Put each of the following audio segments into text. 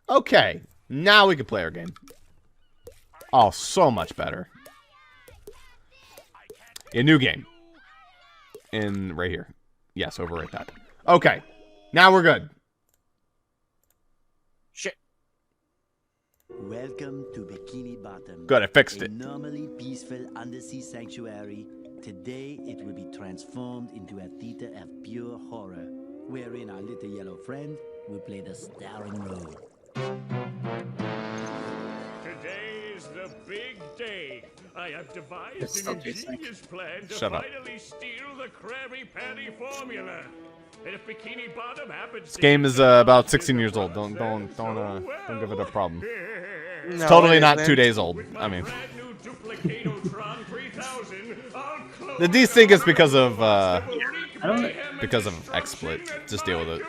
Okay, now we can play our game. Oh, so much better. A new game. In right here. Yes, overwrite that. Okay, now we're good. Shit. Welcome to Bikini Bottom. Good, I fixed a it. normally peaceful undersea sanctuary. Today it will be transformed into a theater of pure horror, wherein our little yellow friend will play the starring role. Today is the big day. I have devised It's an so basic. ingenious plan to Shut up. finally steal the Krabby Patty formula. And if Bikini Bottom happens This game is about 16 years old. Don't give it a problem. It's totally not 2 days old. I mean, the desync is because of XSplit. Just deal with it.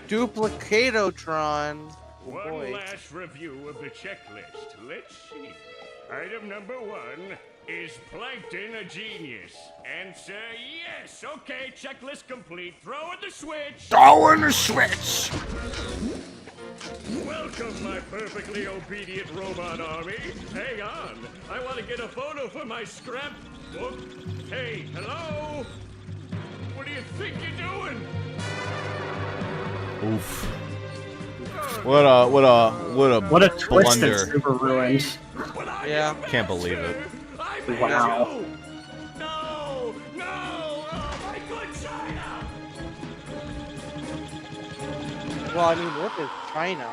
Duplicatotron. Oh, One boy. last review of the checklist. Let's see. Item number 1. Is Plankton a genius? Answer yes. Okay, checklist complete. Throw in the switch. Throw in the switch. Welcome, my perfectly obedient robot army. Hang on. I want to get a photo for my scrapbook. Hey, hello? What do you think you're doing? Oof. What a twist blunder. that's super ruined. Yeah. Can't believe it. Wow. No! No! Oh, my good China! Well, I mean, what is China?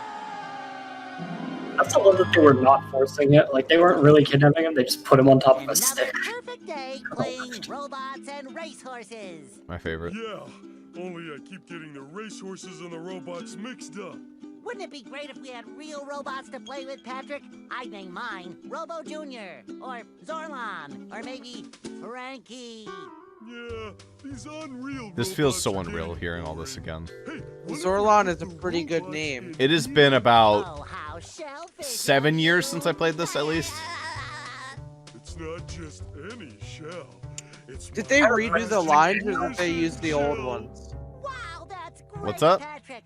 I also love that they were not forcing it. Like, they weren't really kidnapping him, they just put him on top of a Another stick. perfect day playing robots and racehorses. My favorite. Yeah, only I keep getting the racehorses and the robots mixed up. Wouldn't it be great if we had real robots to play with, Patrick? I'd name mine Robo Jr. or Zorlon or maybe Frankie. Yeah, these unreal This feels so robots are unreal needed. hearing all this again. Hey, what Zorlon about is a the pretty good robots name. in- It has been about Oh, how shellfish 7 years you. since I played this, at least. It's not just any shell. It's Did they my redo the lines or did they use the old shell. ones? Wow, that's great, What's up? Patrick.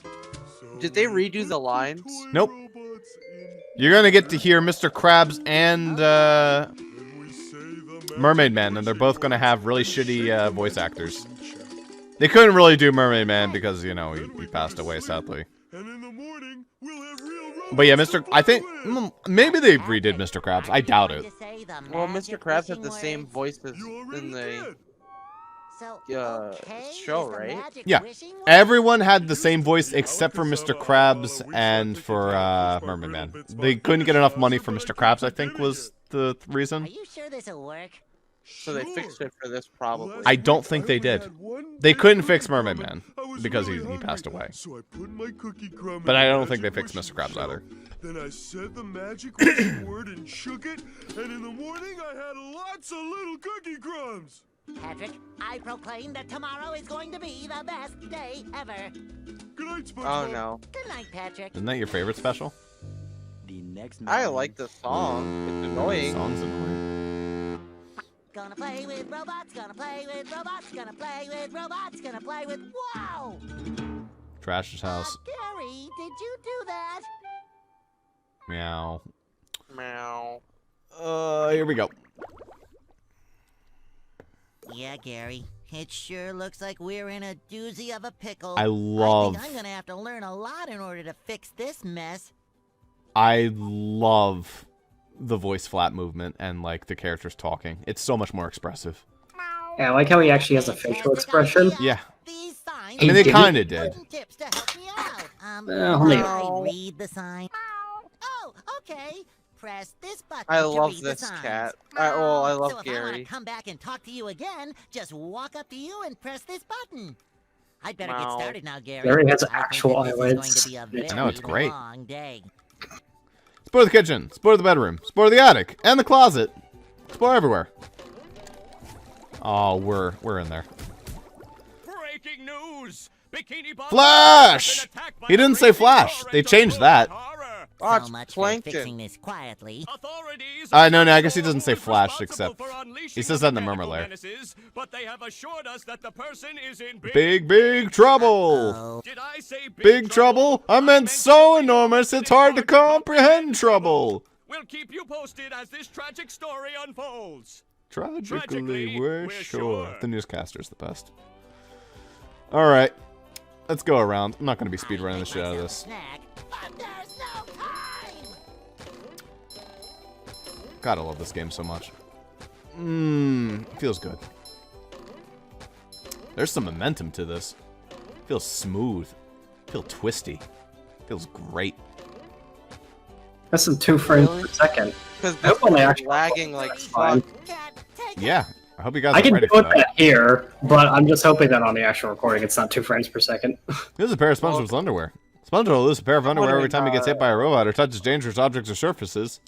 So Did they many redo the lines? toy Nope. robots in- You're gonna get to hear Mr. Krabs and When we say the Mermaid Man, and they're both gonna have really shitty voice actors. They couldn't really do Mermaid Man because, you know, he passed away, sadly. And in the morning, we'll have real robots But yeah, to I think play with. maybe they redid Mr. Krabs. I doubt it. Well, Mr. Krabs had the same voices You already in the. did. So, Yeah, show, is the right? magic Yeah. wishing well? Everyone had the same voice except for Mr. Krabs and for Mermaid Man. They couldn't get enough money for Mr. Krabs, I think, was the Are reason. you sure this'll work? So they fixed it for this probably. I don't think they did. They couldn't fix Mermaid Man because he passed away. So I put my cookie crumb But in I the don't think they magic fixed Mr. wishing Krabs either. shell. Then I said the magic wishing word and shook it, and in the morning I had lots of little cookie crumbs. Patrick, I proclaim that tomorrow is going to be the best day ever. Good night, SpongeBob. Oh no. Good night, Patrick. Isn't that your favorite special? The next I morning, like the song. It's annoying. Song's annoying. Gonna play with robots, gonna play with robots, gonna play with robots, gonna play with. Wow! Trash's house. Gary, did you do that? Meow. Meow. Here we go. Yeah, Gary. It sure looks like we're in a doozy of a pickle. I love- think I'm gonna have to learn a lot in order to fix this mess. I love the voice flat movement and, like, the characters talking. It's so much more expressive. Yeah, I like how he actually has a facial expression. Yeah. These signs I mean, they didn't- kinda did. important tips to help me out. only- Can I read the sign? Oh, okay. Press this button I to love read this the signs. cat. Well, I love So if I want Gary. to come back and talk to you again, just walk up to you and press this button. I'd better Wow. get started now, Gary. Gary has I think actual that this is going eyelids. to be a very I know, it's great. long day. Explore the kitchen. Explore the bedroom. Explore the attic. And the closet. Explore everywhere. Oh, we're in there. Breaking news! Bikini Bottom Flash! has been attacked by He didn't a say raging Flash. torrent They of changed robot that. horror. Oh, So it's much for plankton. fixing this quietly. Authorities No, I guess he doesn't say Flash, except he says that in the murmur layer. But they have assured us that the person is in Big trouble. Oh, Did I say Big trouble? I meant so enormous it's hard to comprehend trouble. We'll keep you posted as this tragic story unfolds. Tragically, we're sure. The newscaster's the best. Alright. Let's go around. I'm not going to be speedrunning the shit out of this. Snack, but there's no time. God, I love this game so much. Feels good. There's some momentum to this. Feels smooth. Feel twisty. Feels great. That's some 2 frames per second. Because I hope only this is actually lagging like that's fine. fuck. Cat, take it. Yeah. I hope you guys I are can ready do for it that. here, but I'm just hoping that on the actual recording it's not 2 frames per second. This is a pair of SpongeBob's underwear. SpongeBob will lose a pair of underwear every time he gets hit by a robot or touches dangerous objects or surfaces.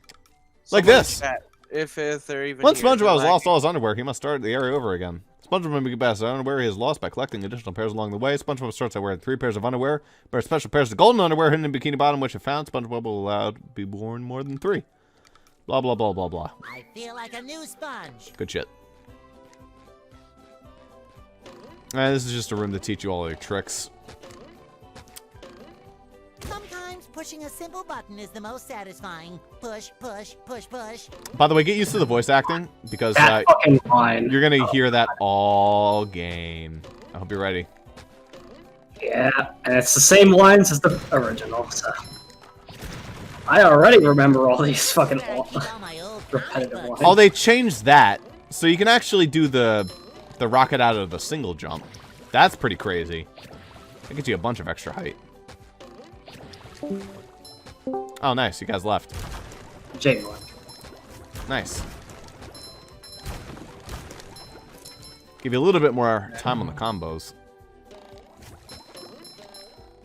Like this. Chat, if they're even Once here, SpongeBob they're has lost lagging. all his underwear, he must start the area over again. SpongeBob may get past the underwear he has lost by collecting additional pairs along the way. SpongeBob starts out wearing 3 pairs of underwear, but are special pairs of golden underwear hidden in Bikini Bottom, which if found, SpongeBob will allow to be born more than 3. Blah, blah, blah, blah, blah. I feel like a new sponge. Good shit. This is just a room to teach you all your tricks. Sometimes pushing a simple button is the most satisfying. Push, push, push, push. By the way, get used to the voice acting, because That fucking line. you're going to hear that all game. I hope you're ready. Yeah, and it's the same lines as the original, so. I already remember all these fucking Better keep all my old comic repetitive books. lines. Oh, they changed that, so you can actually do the rocket out of the single jump. That's pretty crazy. That gets you a bunch of extra height. Oh, nice. You guys left. Jane one. Nice. Give you a little bit more time on the combos.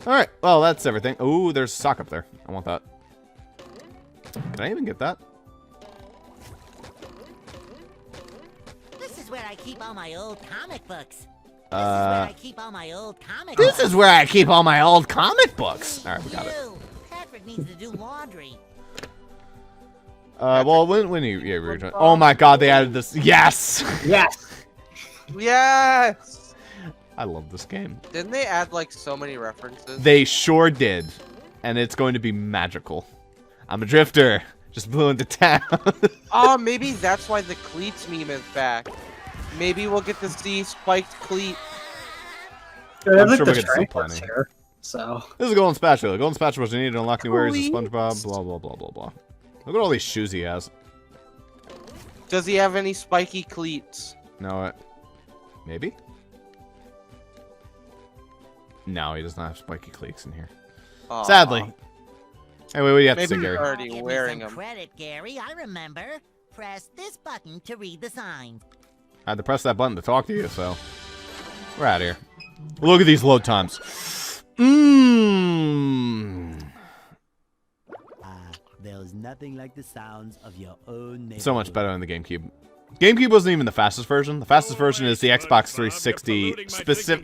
Alright, well, that's everything. Ooh, there's a sock up there. I want that. Can I even get that? This is where I keep all my old comic books. This is where I keep all my old comic This books. is where I keep all my old comic books. Alright, we got it. You. Patrick needs to do laundry. Well, when you... Yeah, we were trying, oh my god, they added this. Yes! Yes! Yes! I love this game. Didn't they add like so many references? They sure did. And it's going to be magical. I'm a drifter. Just blew into town. Oh, maybe that's why the cleats meme is back. Maybe we'll get to see spiked cleat. Dude, I'm I sure think we'll the get to see strength was plenty. here, so. This is a golden spatula. Golden spatula was needed to unlock new areas of Please. SpongeBob. Blah, blah, blah, blah, blah. Look at all these shoes he has. Does he have any spiky cleats? No, maybe? No, he does not have spiky cleats in here. Aw. Sadly. Anyway, what do you have to Maybe say, Gary? already Give me wearing some them. credit, Gary. I remember. Press this button to read the signs. I had to press that button to talk to you, so... We're out of here. Look at these load times. There's nothing like the sounds of your own So much neighborhood. better than the GameCube. GameCube wasn't even the fastest version. The fastest version is the Xbox 360,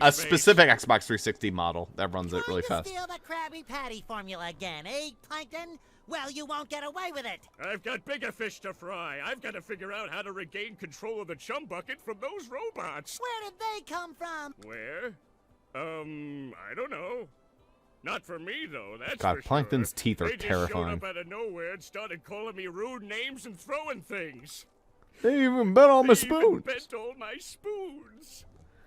a specific Xbox 360 model that runs it really Trying fast. to steal the Krabby Patty formula again, eh, Plankton? Well, you won't get away with it. I've got bigger fish to fry. I've got to figure out how to regain control of the chum bucket from those robots. Where did they come from? Where? I don't know. Not for me, though, that's God, for Plankton's sure. teeth are They just terrifying. showed up out of nowhere and started calling me rude names and throwing things. They even bet on my They even spoons. bent all my spoons.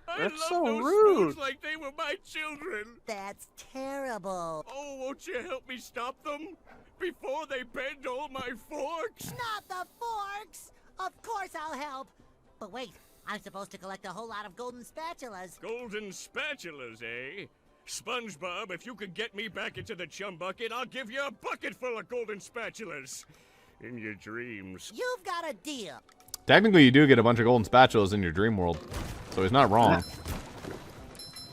I That's love so those rude. spoons like they were my children. That's terrible. Oh, won't you help me stop them? Before they bend all my forks? Not the forks! Of course I'll help. But wait, I'm supposed to collect a whole lot of golden spatulas. Golden spatulas, eh? SpongeBob, if you could get me back into the chum bucket, I'll give you a bucket full of golden spatulas. In your dreams. You've got a deal. Technically, you do get a bunch of golden spatulas in your dream world, so he's not wrong.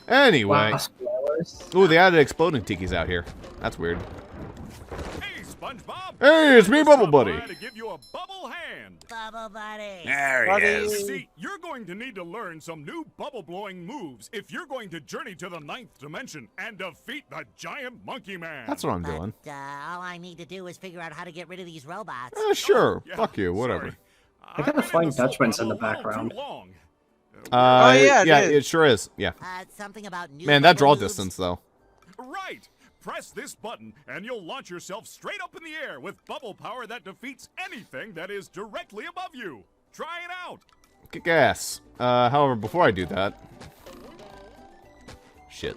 Anyway. Wow, spoilers. Ooh, they added exploding tikis out here. That's weird. Hey, SpongeBob. Hey, it's me, Bubble Stop Buddy. by to give you a bubble hand. Bubble Buddy. There Buddy. See, you're going to need to learn some new bubble-blowing moves if you're going to journey to the 9th dimension and defeat the giant monkey man. That's what I'm doing. But all I need to do is figure out how to get rid of these robots. Sure. Yeah, Fuck you. Whatever. sorry. I got the I've been Flying soap Dutchman's in the bubble a little background. too long. Oh, yeah, it is. it sure is. Yeah. Something about new Man, that draw moves. distance though. Right. Press this button, and you'll launch yourself straight up in the air with bubble power that defeats anything that is directly above you. Try it out. Kick ass. However, before I do that, shit.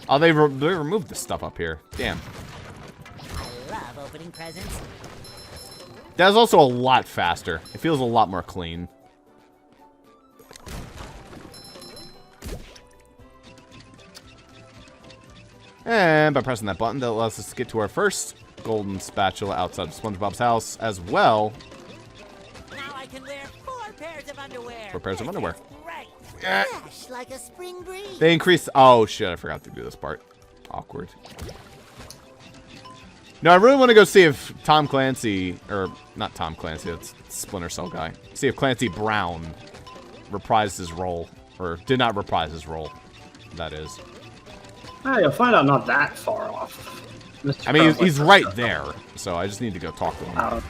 Oh, they removed this stuff up here. Damn. I love opening presents. That's also a lot faster. It feels a lot more clean. And by pressing that button, that allows us to get to our first golden spatula outside of SpongeBob's house, as well. Now I can wear 4 pairs of underwear. 4 pairs of This underwear. is Great. Eh. Fresh like a spring breeze. They increased. Oh shit! I forgot to do this part. Awkward. No, I really want to go see if Tom Clancy, or not Tom Clancy, it's Splinter Cell guy. See if Clancy Brown reprised his role, or did not reprise his role. That is. You'll find out not that far off. Mr. I mean, Krabs, he's like, right there, so I just need to go talk to him. Oh, okay.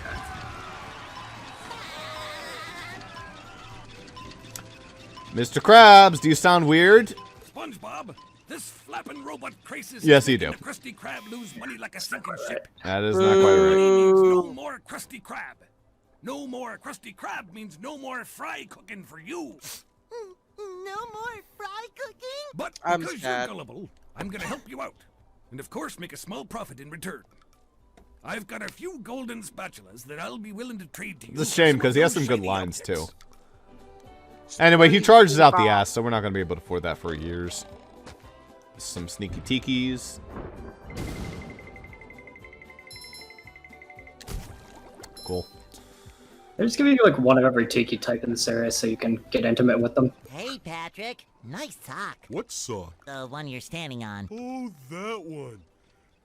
Mr. Krabs, do you sound weird? SpongeBob, this flapping robot crisis Yes, is you making do. the Krusty Krab lose money like a sinking ship. That is not quite right. He needs no more Krusty Krab. No more Krusty Krab means no more fry cooking for you. No more fry cooking? But I'm because sad. you're gullible, I'm gonna help you out. And of course make a small profit in return. I've got a few golden spatulas that I'll be willing to trade to you. It's a shame for because he has some those good shiny lines objects. too. Anyway, he charges out the ass, so we're not going to be able to afford that for years. Some sneaky tikis. Cool. They're just giving you like one of every tiki type in this area so you can get intimate with them. Hey, Patrick. Nice sock. What sock? The one you're standing on. Oh, that one.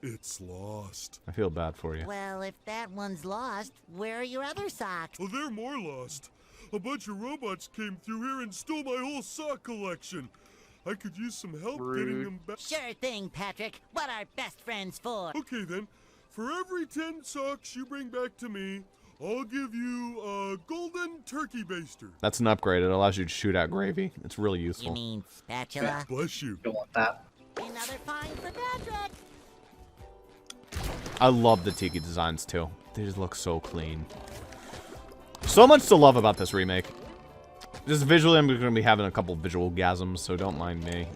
It's lost. I feel bad for you. Well, if that one's lost, where are your other socks? Oh, they're more lost. A bunch of robots came through here and stole my whole sock collection. I could use some help getting them back. Sure thing, Patrick. What are best friends for? Okay then, for every 10 socks you bring back to me, I'll give you a golden turkey baster. That's an upgrade. It allows you to shoot out gravy. It's really You useful. mean spatula? Bless you. Don't want that. Another find for Patrick. I love the tiki designs too. They just look so clean. So much to love about this remake. Just visually, I'm going to be having a couple visual gasms, so don't mind me.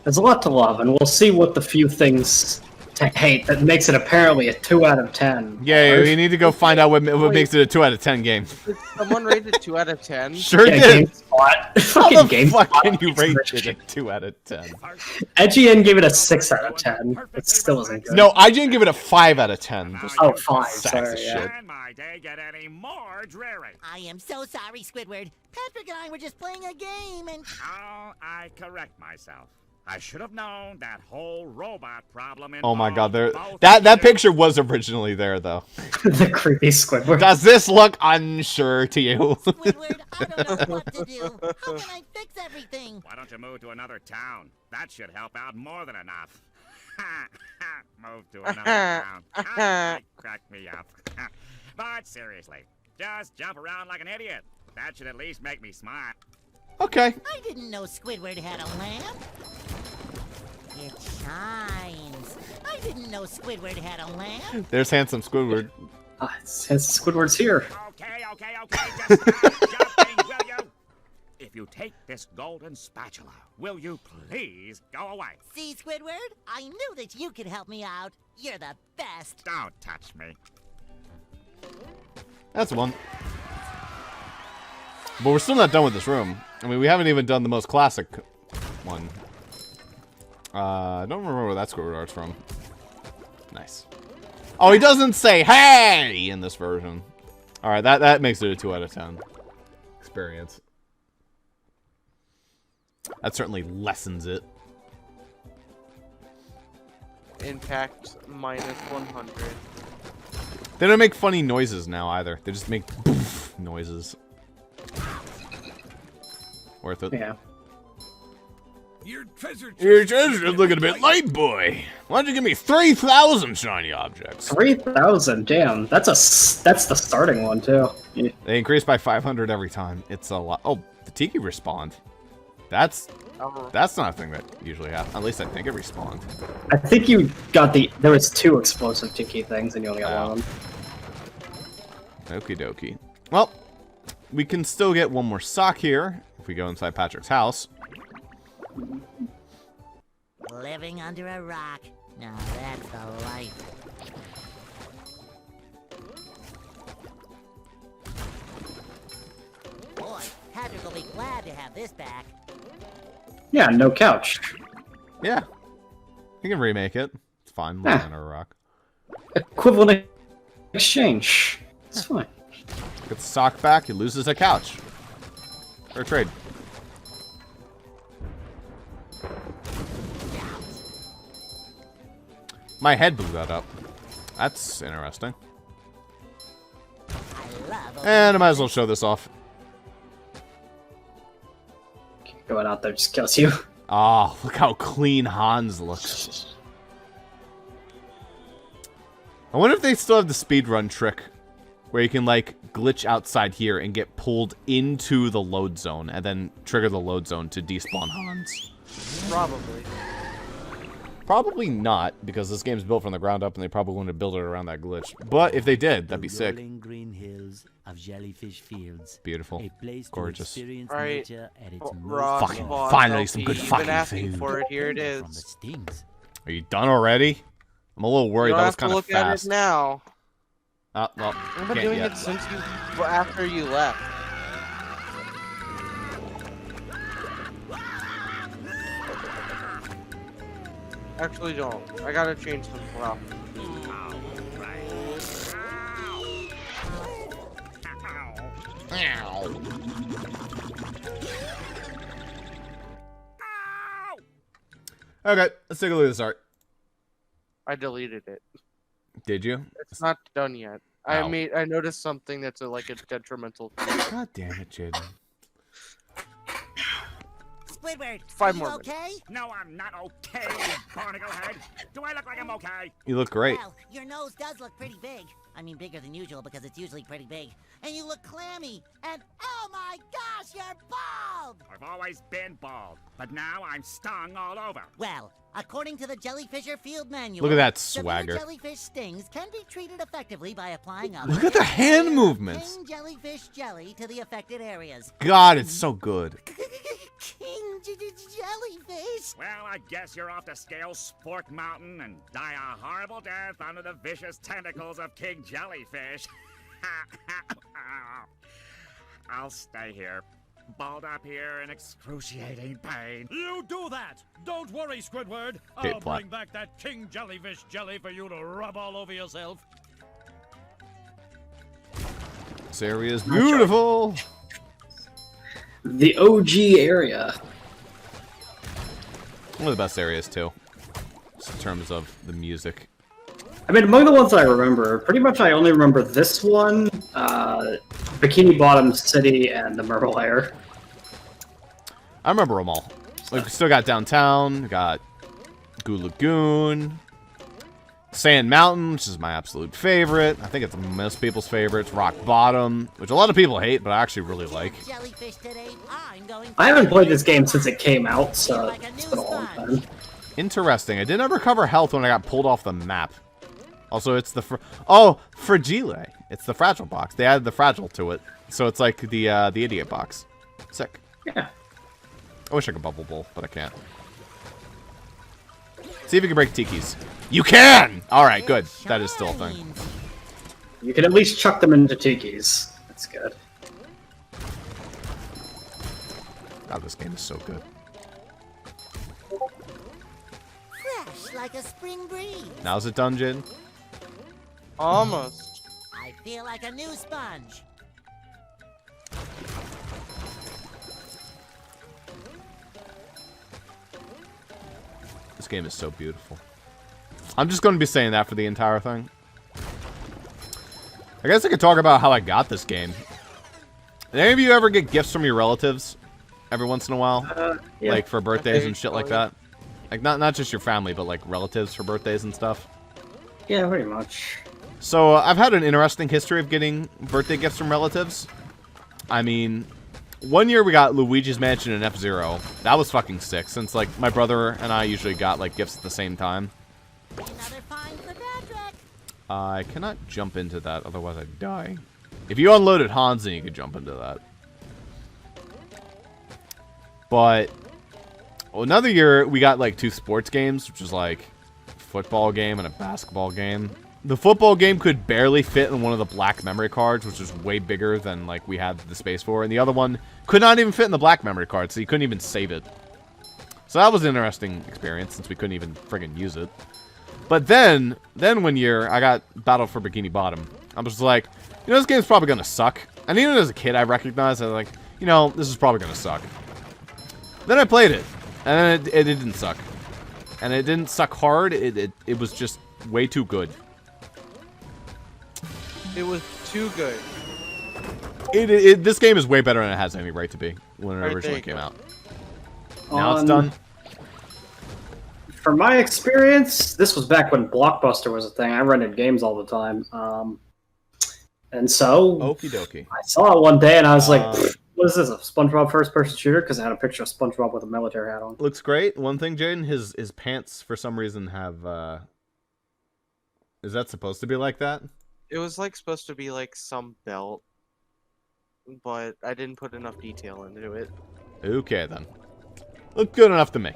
There's a lot to love, and we'll see what the few things to hate that makes it apparently a 2 out of 10. Yeah, we need to go find out what makes it a 2 out of 10 game. Did someone rated 2 out of 10? Sure Yeah, did. GameSpot. How Fucking the GameSpot. fuck can you makes rate this it a shit. 2 out of 10? IGN gave it a 6 out of 10. It still isn't good. No, I didn't give it a 5 out of 10. Just Oh, 5. sacks Sorry. of Yeah. shit. Can my day get any more dreary? I am so sorry, Squidward. Patrick and I were just playing a game and... Oh, I correct myself. I should have known that whole robot problem. Oh my god, there involved both that of you. picture was originally there though. The creepy Squidward. Does this look unsure to you? Squidward, I don't know what to do. How can I fix everything? Why don't you move to another town? That should help out more than enough. Move to another town. That cracked me up. But seriously, just jump around like an idiot. That should at least make me smile. Okay. I didn't know Squidward had a lamp. It shines. I didn't know Squidward had a lamp. There's handsome Squidward. Since Squidward's here. Okay, just stop jumping, will you? If you take this golden spatula, will you please go away? See, Squidward? I knew that you could help me out. You're the best. Don't touch me. That's one. But we're still not done with this room. I mean, we haven't even done the most classic one. I don't remember where that Squidward art's from. Nice. Oh, he doesn't say "hey" in this version. All right, that makes it a 2 out of 10 experience. That certainly lessens it. impact minus 100. They don't make funny noises now either. They just make poof noises. Worth it. Yeah. Your treasure chest. Your treasure is looking a bit light, boy. Why don't you give me 3,000 shiny objects? 3,000, damn. That's the starting one too. Yeah. They increase by 500 every time. It's a lot. Oh, the Tiki respawned. That's not a thing that usually happens. At least I think it respawned. I think you got there was 2 explosive Tiki things and you only got one of them. Okie dokie. Well, we can still get one more sock here if we go inside Patrick's house. Living under a rock. Now that's the life. Boy, Patrick will be glad to have this back. Yeah, no couch. Yeah. You can remake it. It's fine. Living under a rock. Equivalent exchange. It's fine. Get the sock back, he loses a couch. Or a trade. My head blew that up. That's interesting. And I might as well show this off. Going out there just kills you. Oh, look how clean Hans looks. I wonder if they still have the speedrun trick where you can, like, glitch outside here and get pulled into the load zone and then trigger the load zone to despawn Hans. Probably. Probably not, because this game's built from the ground up and they probably wouldn't have built it around that glitch. But if they did, that'd be sick. Rolling green hills of jellyfish fields. Beautiful. A place Gorgeous. to experience Alright. nature at its Ross, most Fucking Boss, finally some LP, good you've fucking been asking food. for it. Here it from the is. stings. Are you done already? I'm a little worried. You don't That was have to kind of look at it fast. now. Well, I've been can't doing yet. it since after you left. Actually, don't. I gotta change some stuff. Okay, let's take a look at this art. I deleted it. Did you? It's not done yet. Ow. I noticed something that's like a detrimental. God damn it, Jaden. Squidward, 5 are more you minutes. okay? No, I'm not okay, you barnacle head. Do I look like I'm okay? You look great. Well, your nose does look pretty big. I mean, bigger than usual because it's usually pretty big. And you look clammy. And oh my gosh, you're bald! I've always been bald, but now I'm stung all over. Well, according to the Jellyfisher Field Manual, Look at that severe swagger. jellyfish stings can be treated effectively by applying a Look at the hand movements. King jellyfish jelly to the affected areas. God, it's so good. King jellyfish. Well, I guess you're off to scale Sport Mountain and die a horrible death under the vicious tentacles of King Jellyfish. I'll stay here, balled up here in excruciating pain. You do that! Don't worry, Squidward. Okay, I'll plot. bring back that king jellyfish jelly for you to rub all over yourself. This area is beautiful. The OG area. One of the best areas, too. Just in terms of the music. I mean, among the ones I remember, pretty much I only remember this one, Bikini Bottom City, and the Merble Lair. I remember them all. Like, we still got downtown, we got Goo Lagoon, Sand Mountain, which is my absolute favorite. I think it's most people's favorites. Rock Bottom, which a lot of people hate, but I actually really like. Jellyfish today. I'm going I haven't played this game since it came out, so it's been a long time. Interesting. I did not recover health when I got pulled off the map. Also, it's the Fragile. It's the fragile box. They added the fragile to it, so it's like the idiot box. Sick. Yeah. I wish I could bubble bowl, but I can't. See if you can break tikis. You can! Alright, good. That is still a thing. You can at least chuck them into tikis. That's good. God, this game is so good. Fresh like a spring breeze. Now's it done, Jin? Almost. I feel like a new sponge. This game is so beautiful. I'm just going to be saying that for the entire thing. I guess I could talk about how I got this game. Did any of you ever get gifts from your relatives every once in a while? Yeah. Like for birthdays and shit like that? Like not just your family, but like relatives for birthdays and stuff? Yeah, pretty much. So I've had an interesting history of getting birthday gifts from relatives. I mean, one year we got Luigi's Mansion and F-Zero. That was fucking sick, since like my brother and I usually got like gifts at the same time. Another find for Patrick. I cannot jump into that, otherwise I die. If you unloaded Hans, then you could jump into that. But another year, we got like 2 sports games, which was like a football game and a basketball game. The football game could barely fit in one of the black memory cards, which was way bigger than like we had the space for. And the other one could not even fit in the black memory card, so you couldn't even save it. So that was an interesting experience, since we couldn't even friggin' use it. But then one year, I got Battle for Bikini Bottom. I was like, you know, this game's probably gonna suck. And even as a kid, I recognized, I was like, you know, this is probably gonna suck. Then I played it, and it didn't suck. And it didn't suck hard, it was just way too good. It was too good. This game is way better than it has any right to be when it originally came out. Now it's done. From my experience, this was back when Blockbuster was a thing. I rented games all the time. And so, Okie dokie. I saw it one day and I was like, what is this, a SpongeBob first-person shooter? Because I had a picture of SpongeBob with a military hat on. Looks great. One thing, Jaden, his pants, for some reason, have, is that supposed to be like that? It was like supposed to be like some belt, but I didn't put enough detail into it. Okay, then. Looked good enough to me.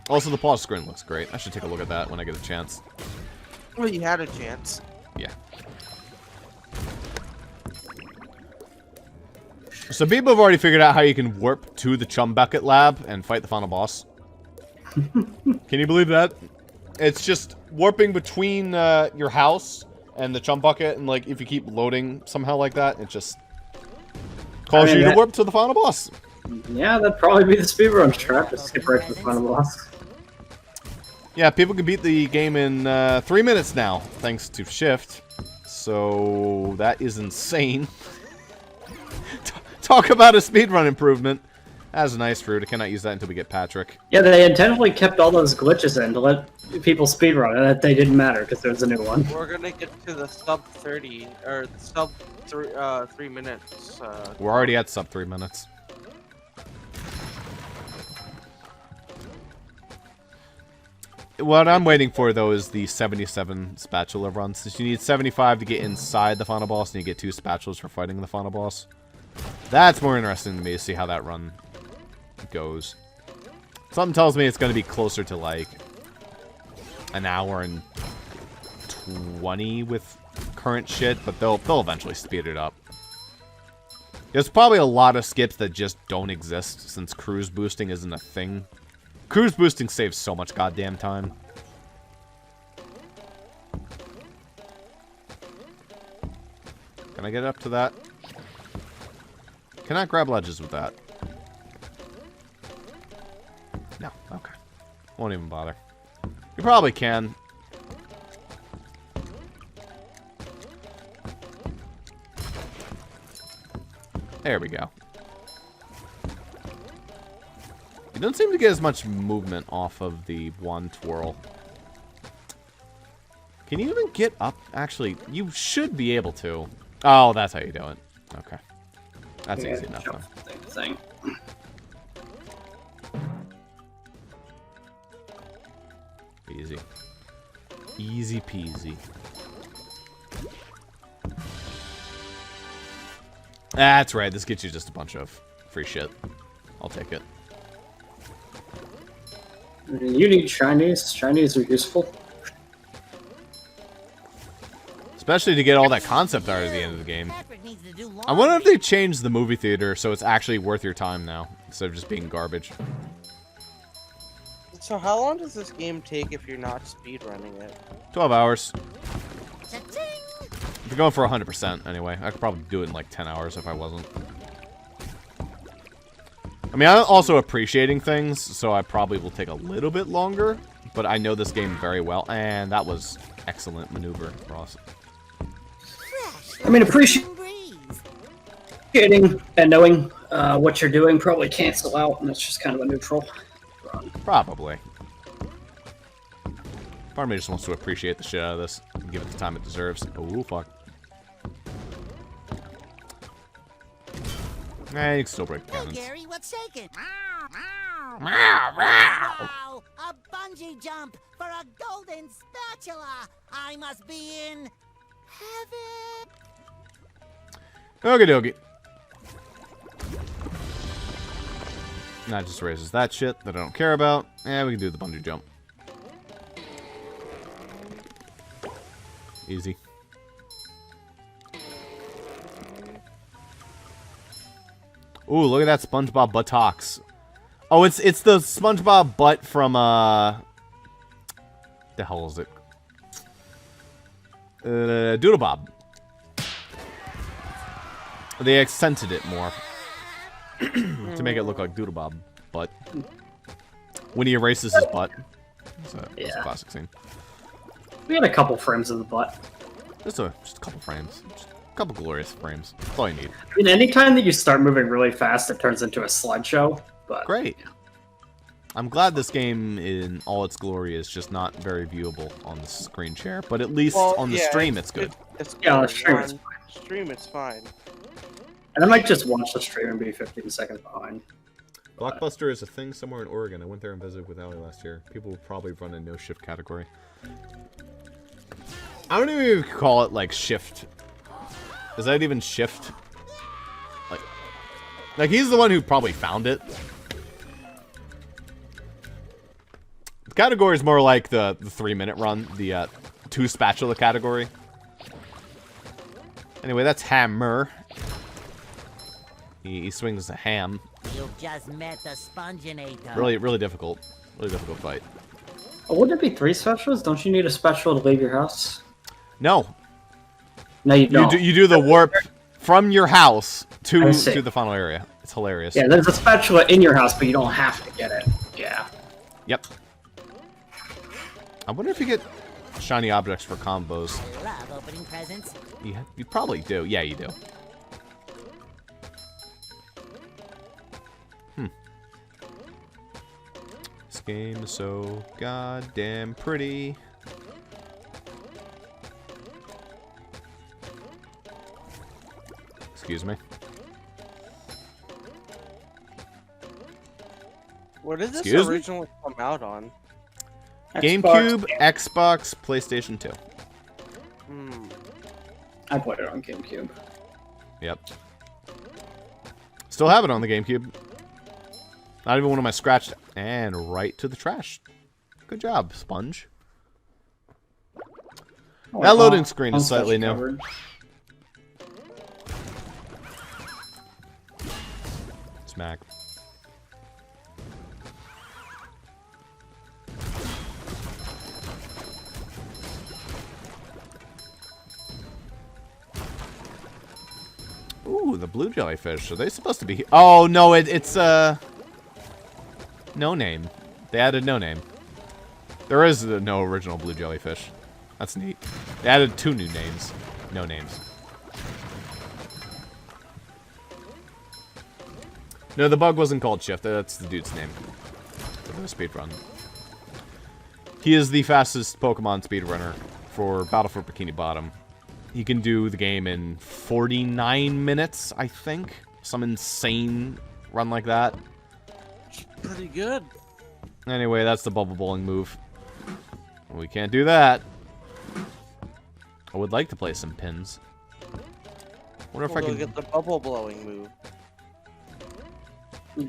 Also, the pause screen looks great. I should take a look at that when I get a chance. Well, you had a chance. Yeah. So people have already figured out how you can warp to the Chum Bucket Lab and fight the final boss. Can you believe that? It's just warping between your house and the Chum Bucket, and like if you keep loading somehow like that, it just calls you to warp to the final boss. Yeah, that'd probably be the speedrun trap. Just skip right to the final boss. Yeah, people can beat the game in 3 minutes now, thanks to Shift. So that is insane. Talk about a speedrun improvement. That's nice, Fruit. I cannot use that until we get Patrick. Yeah, they intentionally kept all those glitches in to let people speedrun, and that they didn't matter because there's a new one. We're gonna get to the sub 30 or sub 3 minutes. We're already at sub 3 minutes. What I'm waiting for, though, is the 77 spatula run. Since you need 75 to get inside the final boss, and you get 2 spatulas for fighting the final boss. That's more interesting to me to see how that run goes. Something tells me it's going to be closer to, like, an hour and 20 with current shit, but they'll eventually speed it up. There's probably a lot of skips that just don't exist, since cruise boosting isn't a thing. Cruise boosting saves so much goddamn time. Can I get up to that? Cannot grab ledges with that. No, okay. Won't even bother. You probably can. There we go. You don't seem to get as much movement off of the one twirl. Can you even get up? Actually, you should be able to. Oh, that's how you do it. Okay. That's easy enough, though. Thing. Easy. Easy peasy. That's right. This gets you just a bunch of free shit. I'll take it. You need Chinese. Chinese are useful. Especially to get all that concept art at the end of the game. I wonder if they changed the movie theater so it's actually worth your time now, instead of just being garbage. So how long does this game take if you're not speedrunning it? 12 hours. If you're going for 100% anyway. I could probably do it in like 10 hours if I wasn't. I mean, I'm also appreciating things, so I probably will take a little bit longer, but I know this game very well, and that was excellent maneuver, Ross. I mean, appreciating and knowing what you're doing probably cancel out, and it's just kind of a neutral. Probably. Part of me just wants to appreciate the shit out of this and give it the time it deserves. Oh, fuck. Nah, you can still break the Hey, cannons. Gary, what's shaking? Meow, meow. Wow! A bungee jump for a golden spatula! I must be in heaven! Okie dokie. That just raises that shit that I don't care about. Yeah, we can do the bungee jump. Easy. Ooh, look at that SpongeBob buttocks. Oh, it's the SpongeBob butt from the hell is it? Doodlebob. They accented it more to make it look like Doodlebob butt. When he erases his butt. It's a classic scene. We had a couple frames of the butt. Just a couple frames. Just a couple glorious frames. That's all you need. I mean, anytime that you start moving really fast, it turns into a slideshow. But Great. I'm glad this game in all its glory is just not very viewable on the screen share, but at least on the stream it's good. Yeah, on the stream it's fine. Stream it's fine. And I might just watch the stream and be 15 seconds behind. Blockbuster is a thing somewhere in Oregon. I went there and visited with Allie last year. People will probably run a no-shift category. I don't even call it, like, shift. Is that even shift? Like he's the one who probably found it. The category is more like the 3-minute run, the 2 spatula category. Anyway, that's Hammer. He swings a ham. You've just met the Sponginator. Really difficult. Really difficult fight. Oh, wouldn't it be 3 specials? Don't you need a special to leave your house? No. No, you don't. You do the warp from your house to the final area. It's hilarious. Yeah, there's a spatula in your house, but you don't have to get it. Yeah. Yep. I wonder if you get shiny objects for combos. Love opening presents. You probably do. Yeah, you do. This game is so goddamn pretty. Excuse me. What did this Excuse me? originally come out on? GameCube, Xbox, PlayStation 2. I played it on GameCube. Yep. Still have it on the GameCube. Not even one of my scratched. And right to the trash. Good job, Sponge. Oh, That loading screen is slightly new. covered. Smack. Ooh, the blue jellyfish. Are they supposed to be? Oh no, it's no name. They added no name. There is no original blue jellyfish. That's neat. They added 2 new names. No names. No, the bug wasn't called Shift. That's the dude's name. For the speedrun. He is the fastest Pokemon speedrunner for Battle for Bikini Bottom. He can do the game in 49 minutes, I think. Some insane run like that. Pretty good. Anyway, that's the bubble bowling move. We can't do that. I would like to play some pins. Wonder if I We'll can get the bubble blowing move.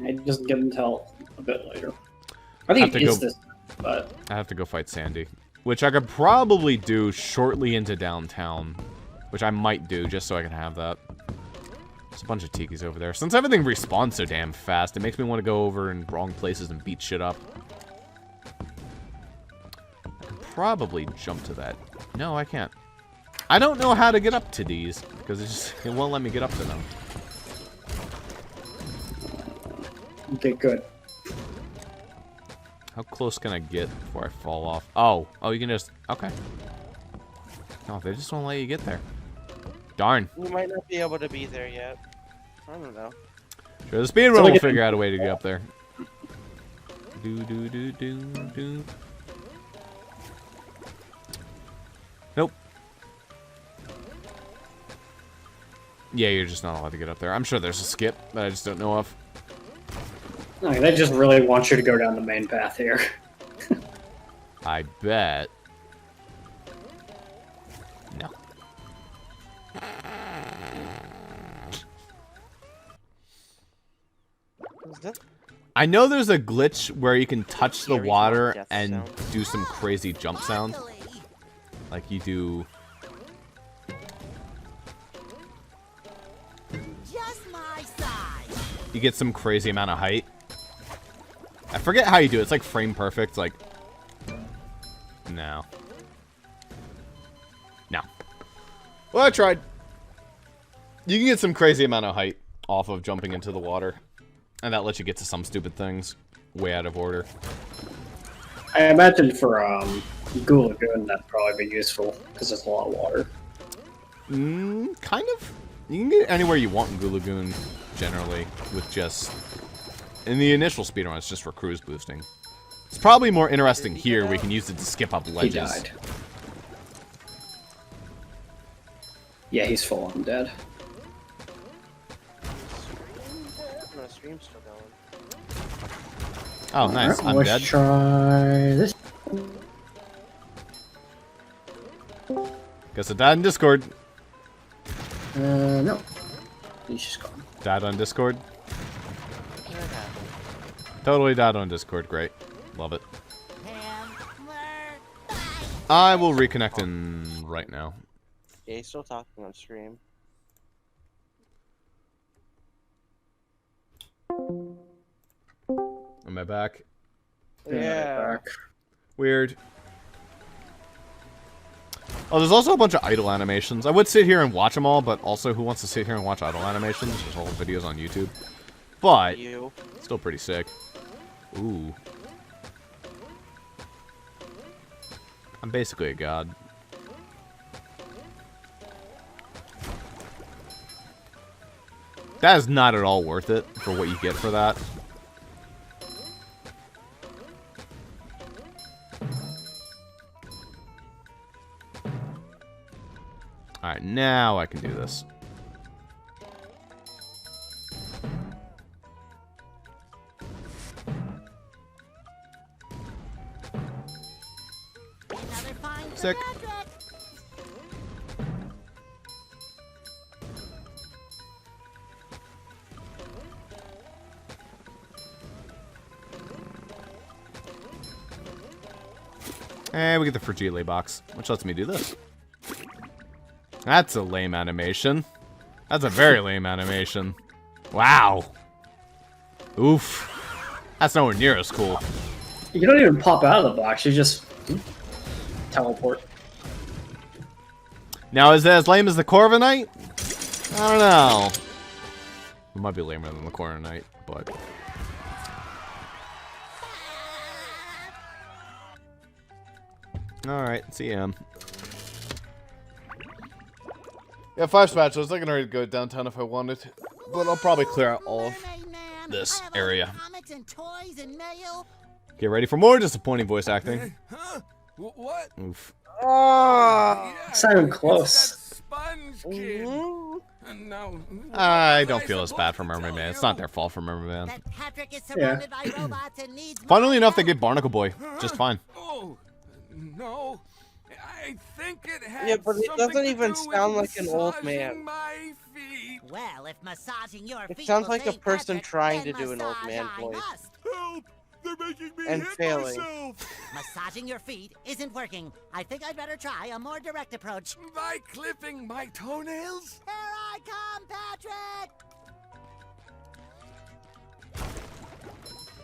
I just get until a bit later. I think it is this, but I have to go fight Sandy, which I could probably do shortly into downtown, which I might do just so I can have that. There's a bunch of tikis over there. Since everything respawns so damn fast, it makes me want to go over in wrong places and beat shit up. I could probably jump to that. No, I can't. I don't know how to get up to these because it won't let me get up to them. Okay, good. How close can I get before I fall off? Oh, you can just... Okay. No, they just won't let you get there. Darn. You might not be able to be there yet. I don't know. Sure, the speedrunner So we will get- figure out a way to get up there. Do. Nope. Yeah, you're just not allowed to get up there. I'm sure there's a skip that I just don't know of. No, they just really want you to go down the main path here. I bet. No. Is that I know there's a glitch where you can touch the Eerie water death and sound. do some crazy jump sound. Like you do... Just my size. You get some crazy amount of height. I forget how you do it. It's like frame perfect. Like... No. No. Well, I tried. You can get some crazy amount of height off of jumping into the water. And that lets you get to some stupid things. Way out of order. I imagine for Goo Lagoon that'd probably be useful because there's a lot of water. Kind of. You can get anywhere you want in Goo Lagoon, generally, with just... In the initial speedrun, it's just for cruise boosting. It's probably more interesting here. We can use it to skip up He ledges. died. Yeah, he's full on dead. no, stream's still going. Oh, nice. Alright, I'm let's dead. try this. Guess I died in Discord. No. He's just gone. Died on Discord. Totally died on Discord. Great. Love it. I will reconnect in right now. Yeah, he's still talking on stream. Am I back? Yeah. Back. Weird. Oh, there's also a bunch of idle animations. I would sit here and watch them all, but also who wants to sit here and watch idle animations? There's whole videos on YouTube. But, You. still pretty sick. Ooh. I'm basically a god. That is not at all worth it for what you get for that. Alright, now I can do this. Another find for Sick. Patrick. And we get the fragile box, which lets me do this. That's a lame animation. That's a very lame animation. Wow. Oof. That's nowhere near as cool. You don't even pop out of the box, you just teleport. Now, is it as lame as the Corviknight? I don't know. It might be lamer than the Corviknight, but... Alright, see ya. Yeah, 5 spatulas. I can already go downtown if I wanted. But I'll probably clear out all of Mermaid Man, this I have area. comics and toys and mail. Get ready for more disappointing voice acting. Huh? What? Oof. Oh. Yeah, It's not even it's close. that Sponge Kid. And now, I what don't was feel I as bad for supposed to Mermaid tell Man. It's you? not their fault for Mermaid Man. That Patrick is surrounded by robots and needs Funnily more enough, they help. get Barnacle Boy just fine. Oh, no. I think it had Yeah, but it something doesn't to even do with sound like an old massaging man. My feet. Well, if massaging your It feet sounds will like a save person Patrick, trying then to do an old massage man I voice. must. Help! They're making me And hit failing. myself! Massaging your feet isn't working. I think I'd better try a more direct approach. By clipping my toenails? Here I come, Patrick!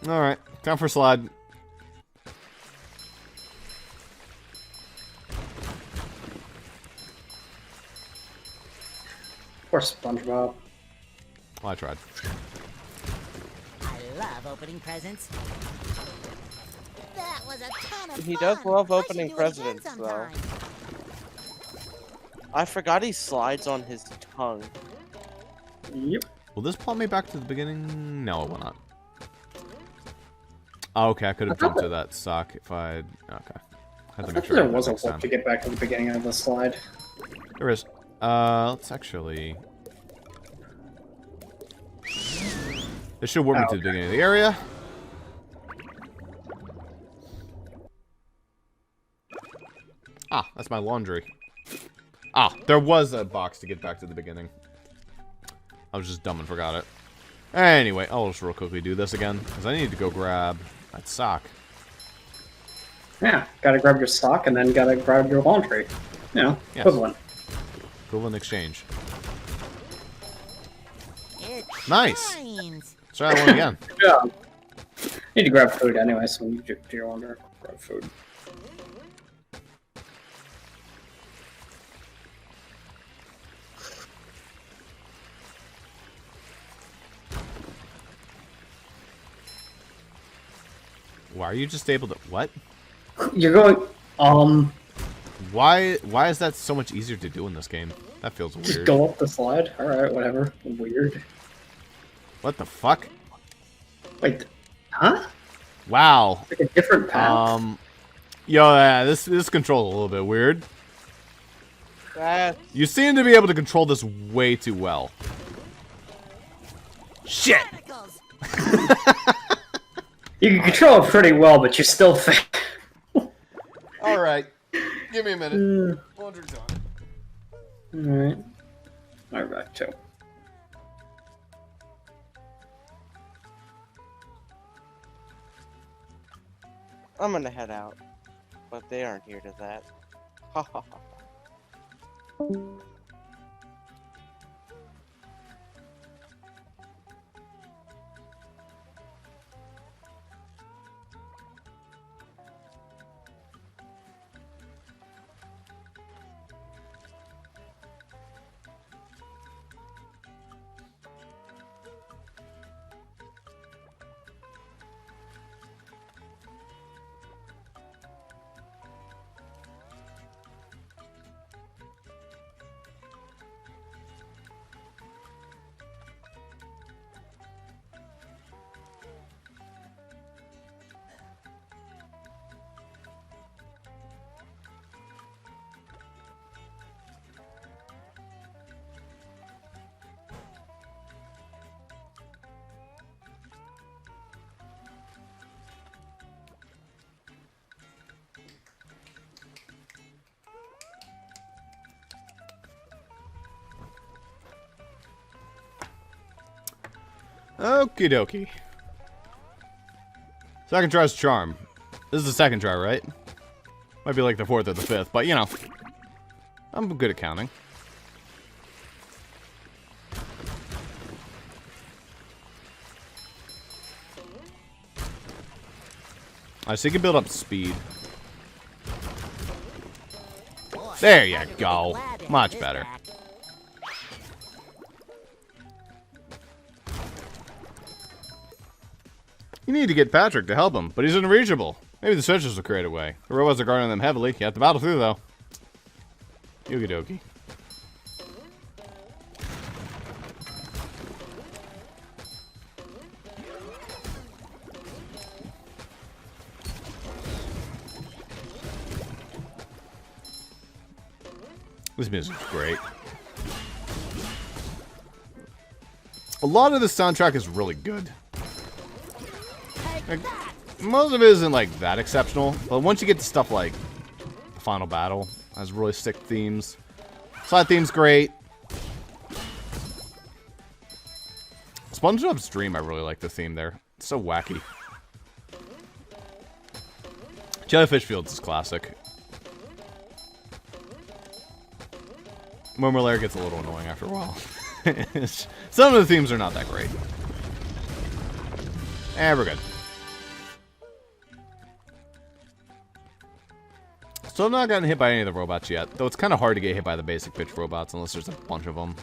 Alright, time for slide. Poor SpongeBob. Well, I tried. I love love opening presents. That was a ton of fun. He does love I should opening do it again presents, though. sometime. I forgot he slides on his tongue. Yep. Will this pull me back to the beginning? No, it will not. Oh, okay, I could have jumped to that sock if I'd... Okay. Had I to thought make sure I there did that was a next hook time. to get back to the beginning of the slide. There is. Let's actually... This should warp me to the beginning of the area. Ah, that's my laundry. Ah, there was a box to get back to the beginning. I was just dumb and forgot it. Anyway, I'll just real quickly do this again, because I need to go grab that sock. Yeah, gotta grab your sock and then gotta grab your laundry. You know, Yes. equivalent. Equivalent exchange. It Nice! shines. Let's try that one again. Yeah. Need to grab food anyway, so you do your laundry. Grab food. Why are you just able to... What? You're going, Why is that so much easier to do in this game? That feels just weird. go up the slide. Alright, whatever. Weird. What the fuck? Wait, huh? Wow. Like a different path? Yo, yeah, this control's a little bit weird. That You seem to be able to control this way too well. Shit! Radicals. You can control it pretty well, but you still fail. Alright. Give me a minute. Laundry's on. Alright. Alright, back to. I'm gonna head out, but they aren't here to that. Ha ha ha. Okie dokie. Second try's charm. This is the second try, right? Might be like the fourth or the fifth, but you know. I'm good at counting. Alright, so you can build up speed. Boy, There you Patrick will be go. glad to have Much this better. back. You need to get Patrick to help him, but he's unreachable. Maybe the searchers will create a way. The robots are guarding them heavily. You have to battle through, though. Yogi dokie. This music's great. A lot of the soundtrack is really good. Like, most of it isn't like that exceptional, but once you get to stuff like the final battle, has really sick themes. Side theme's great. Spongebob's Dream, I really like the theme there. It's so wacky. Jellyfish Fields is classic. Murmur gets a little annoying after a while. Some of the themes are not that great. We're good. Still not gotten hit by any of the robots yet, though it's kind of hard to get hit by the basic pitch robots unless there's a bunch of them.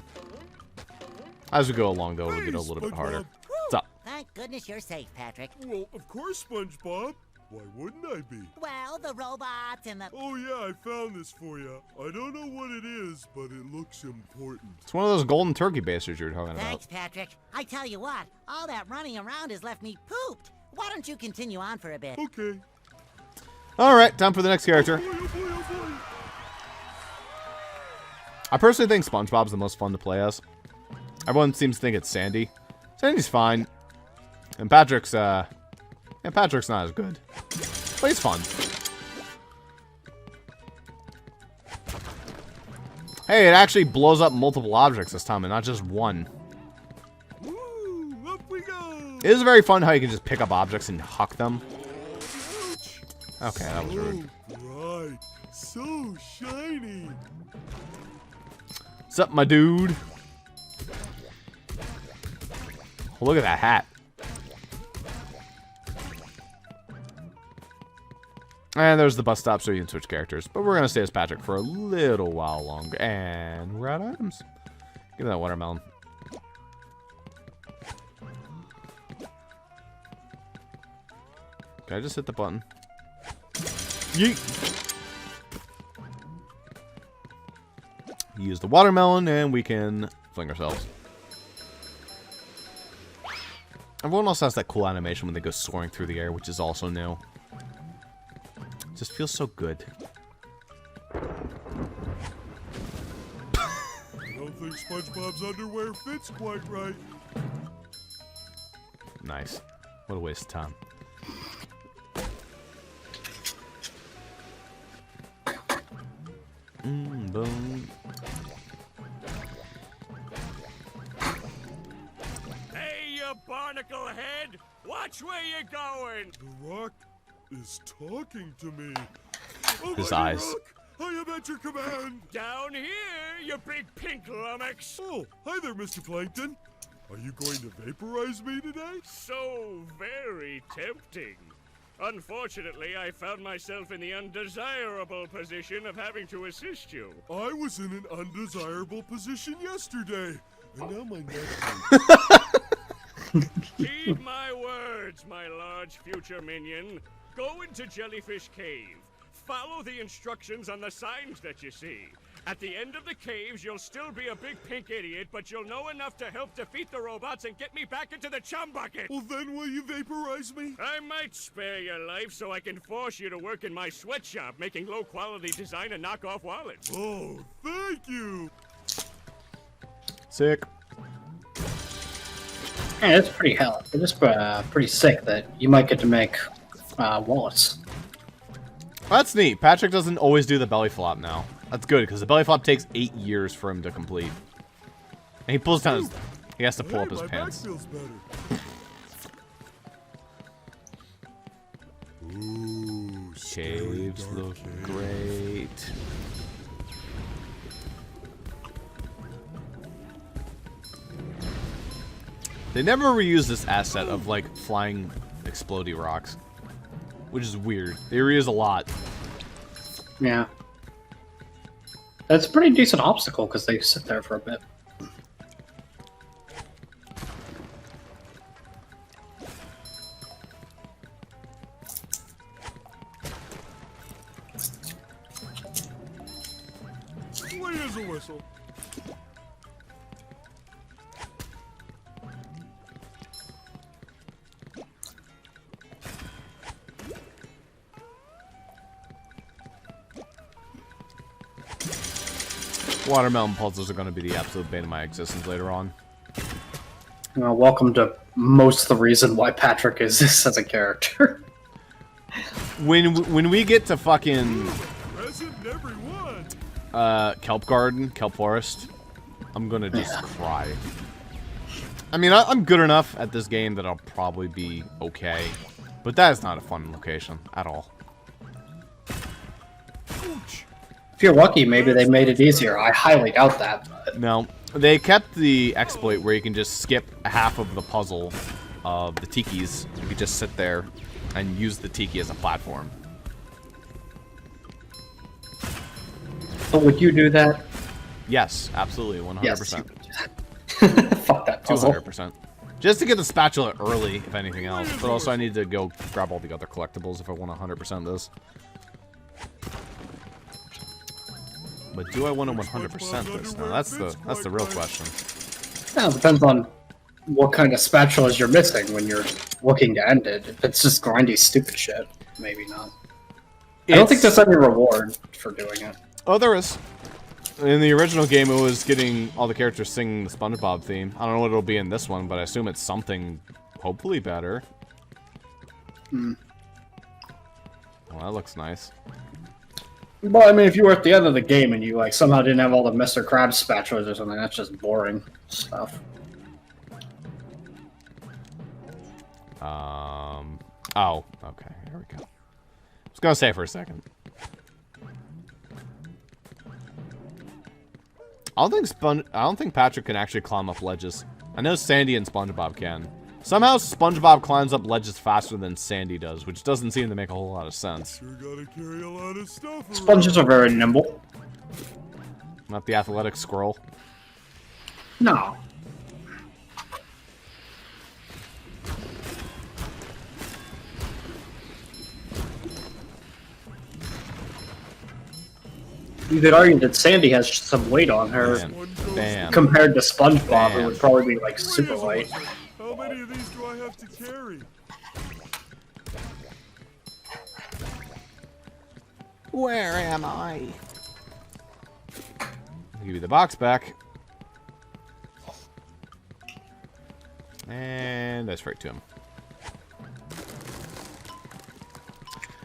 As we go along, though, it'll get a little bit harder. What's up? Thank goodness goodness you're safe, Patrick. Well, of course, Spongebob. Why wouldn't I be? Well, the robots and the... Oh yeah, I found this for you. I don't know what it is, but it looks important. It's one of those golden turkey basers you were talking Thanks, about. Patrick. I tell you what, all that running around has left me pooped. Why don't you continue on for a bit? Okay. All right, time for the next character. Boy, oh boy, oh boy. I personally think SpongeBob's the most fun to play as. Everyone seems to think it's Sandy. Sandy's fine. And Patrick's, Patrick's not as good. But he's fun. Hey, it actually blows up multiple objects this time and not just one. Woo, up we go. It is very fun how you can just pick up objects and huck them. Okay, that was rude. Oh, right. So shiny. What's up, my dude? Oh, look at that hat. And there's the bus stop so you can switch characters. But we're going to stay as Patrick for a little while longer. And we're out of items. Give me that watermelon. Can I just hit the button? Yeet! Use the watermelon and we can fling ourselves. Everyone else has that cool animation when they go soaring through the air, which is also new. Just feels so good. I don't think SpongeBob's underwear fits quite right. Nice. What a waste of time. Boom. Hey, you barnacle head! Watch where you're going! The Rock is talking to me. Oh, His mighty eyes. Rock, I am at your command. Down here, you big pink lummox! Oh, hi there, Mr. Plankton. Are you going to vaporize me today? So very tempting. Unfortunately, I found myself in the undesirable position of having to assist you. I was in an undesirable position yesterday, and now my neck hurts. Heed my words, my large future minion. Go into Jellyfish Cave. Follow the instructions on the signs that you see. At the end of the caves, you'll still be a big pink idiot, but you'll know enough to help defeat the robots and get me back into the chum bucket. Well, then will you vaporize me? I might spare your life so I can force you to work in my sweatshop, making low-quality design and knockoff wallets. Oh, thank you. Sick. Yeah, it's pretty hell. It's pretty sick that you might get to make wallets. That's neat. Patrick doesn't always do the belly flop now. That's good, because the belly flop takes 8 years for him to complete. And he pulls down his... He has to pull Hey, up his my pants. back feels better. Ooh, Caves dark look cave. great. They never reuse this asset of, like, flying explodey rocks. Which is weird. They reuse a lot. Yeah. That's a pretty decent obstacle because they sit there for a bit. Sweet as a whistle. Watermelon puzzles are going to be the absolute bane of my existence later on. Welcome to most of the reason why Patrick is this as a character. When we get to fucking Present everyone. Kelp Garden, Kelp Forest, I'm gonna just cry. I mean, I'm good enough at this game that I'll probably be okay, but that is not a fun location at all. If you're lucky, maybe they made it easier. I highly doubt that. But... No, they kept the exploit where you can just skip half of the puzzle of the tikis. You can just sit there and use the tiki as a platform. But would you do that? Yes, absolutely, 100%. Yes. You would do that. Fuck that puzzle. 200%. Just to get the spatula early, if anything else. But also I need to go grab all the other collectibles if I want 100% this. But do I want to 100% this? Now that's the real question. Yeah, it depends on what kind of spatulas you're missing when you're looking to end it. If it's just grindy, stupid shit, maybe not. I don't think there's any reward for doing it. Oh, there is. In the original game, it was getting all the characters singing the Spongebob theme. I don't know what it'll be in this one, but I assume it's something hopefully better. Hmm. Well, that looks nice. Well, I mean, if you were at the end of the game and you like somehow didn't have all the Mr. Krabs spatulas or something, that's just boring stuff. Oh, okay. Here we go. I was gonna say for a second. I don't think Patrick can actually climb up ledges. I know Sandy and SpongeBob can. Somehow SpongeBob climbs up ledges faster than Sandy does, which doesn't seem to make a whole lot of sense. Sure gotta carry a lot of stuff around. Sponges are very nimble. Not the athletic squirrel. No. You could argue that Sandy has some weight on her. Bam. Compared to SpongeBob, Bam. it would probably be like super light. How many of these do I have to carry? Where am I? I'll give you the box back. And that's right to him.